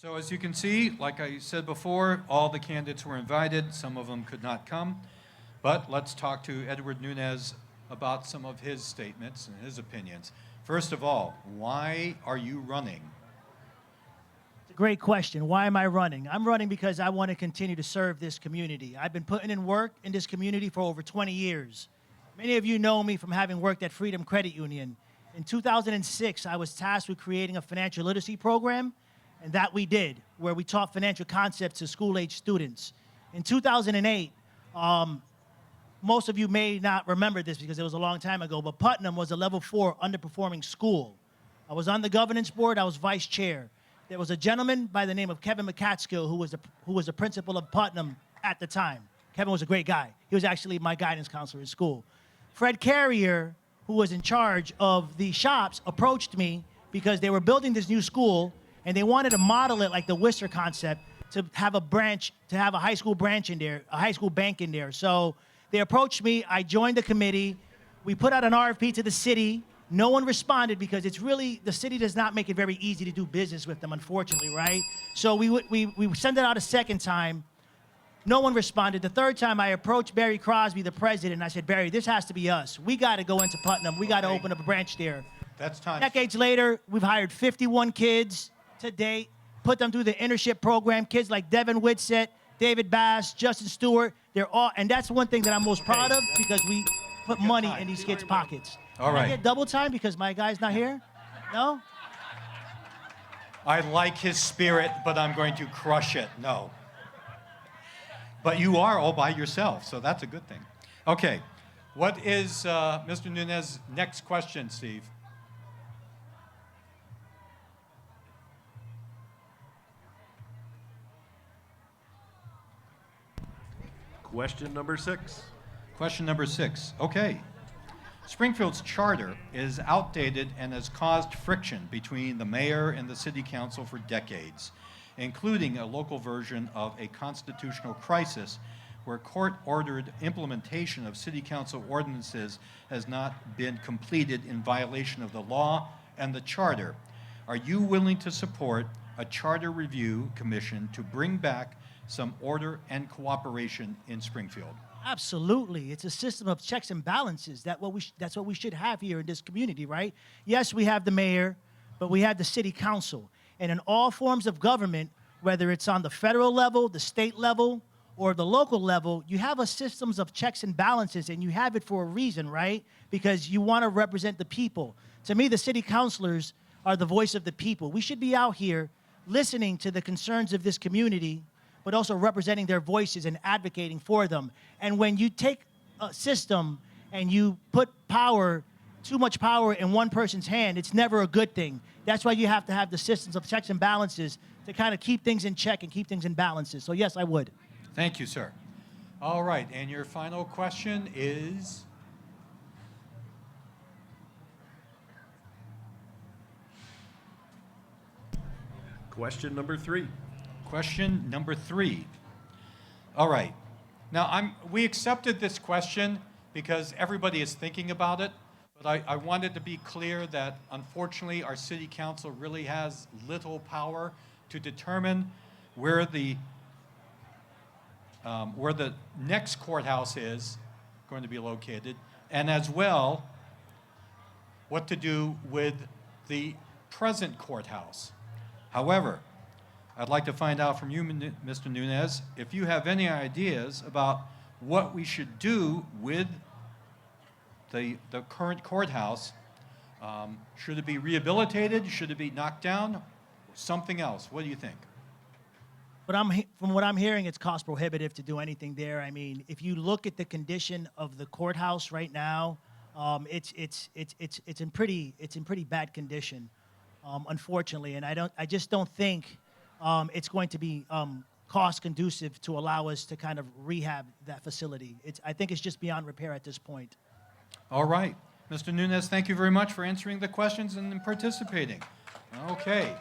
So as you can see, like I said before, all the candidates were invited. Some of them could not come. But let's talk to Edward Nunez about some of his statements and his opinions. First of all, why are you running? It's a great question. Why am I running? I'm running because I want to continue to serve this community. I've been putting in work in this community for over 20 years. Many of you know me from having worked at Freedom Credit Union. In 2006, I was tasked with creating a financial literacy program, and that we did, where we taught financial concepts to school-age students. In 2008, most of you may not remember this because it was a long time ago, but Putnam was a level 4 underperforming school. I was on the governance board, I was vice chair. There was a gentleman by the name of Kevin McCatskill who was the principal of Putnam at the time. Kevin was a great guy. He was actually my guidance counselor at school. Fred Carrier, who was in charge of the shops, approached me because they were building this new school and they wanted to model it like the Worcester concept to have a branch, to have a high school branch in there, a high school bank in there. So they approached me, I joined the committee, we put out an RFP to the city, no one responded because it's really, the city does not make it very easy to do business with them, unfortunately, right? So we sent it out a second time, no one responded. The third time I approached Barry Crosby, the president, and I said, Barry, this has to be us. We gotta go into Putnam, we gotta open up a branch there. That's time. Decades later, we've hired 51 kids to date, put them through the internship program, kids like Devin Whitsett, David Bass, Justin Stewart, they're all, and that's one thing that I'm most proud of because we put money in these kids' pockets. All right. Can I get double time because my guy's not here? No? I like his spirit, but I'm going to crush it. No. But you are all by yourself, so that's a good thing. Okay. What is Mr. Nunez's next question, Steve? Question number 6. Question number 6. Okay. Springfield's charter is outdated and has caused friction between the mayor and the city council for decades, including a local version of a constitutional crisis where court-ordered implementation of city council ordinances has not been completed in violation of the law and the charter. Are you willing to support a charter review commission to bring back some order and cooperation in Springfield? Absolutely. It's a system of checks and balances. That's what we should have here in this community, right? Yes, we have the mayor, but we have the city council. And in all forms of government, whether it's on the federal level, the state level, or the local level, you have a systems of checks and balances, and you have it for a reason, right? Because you want to represent the people. To me, the city councilors are the voice of the people. We should be out here listening to the concerns of this community, but also representing their voices and advocating for them. And when you take a system and you put power, too much power in one person's hand, it's never a good thing. That's why you have to have the systems of checks and balances to kind of keep things in check and keep things in balances. So yes, I would. Thank you, sir. All right, and your final question is? Question number 3. Question number 3. All right. Now, we accepted this question because everybody is thinking about it, but I wanted to be clear that, unfortunately, our city council really has little power to determine where the next courthouse is going to be located, and as well, what to do with the present courthouse. However, I'd like to find out from you, Mr. Nunez, if you have any ideas about what we should do with the current courthouse. Should it be rehabilitated? Should it be knocked down? Something else? What do you think? But from what I'm hearing, it's cost prohibitive to do anything there. I mean, if you look at the condition of the courthouse right now, it's in pretty bad condition, unfortunately. And I just don't think it's going to be cost conducive to allow us to kind of rehab that facility. I think it's just beyond repair at this point. All right. Mr. Nunez, thank you very much for answering the questions and participating. Okay.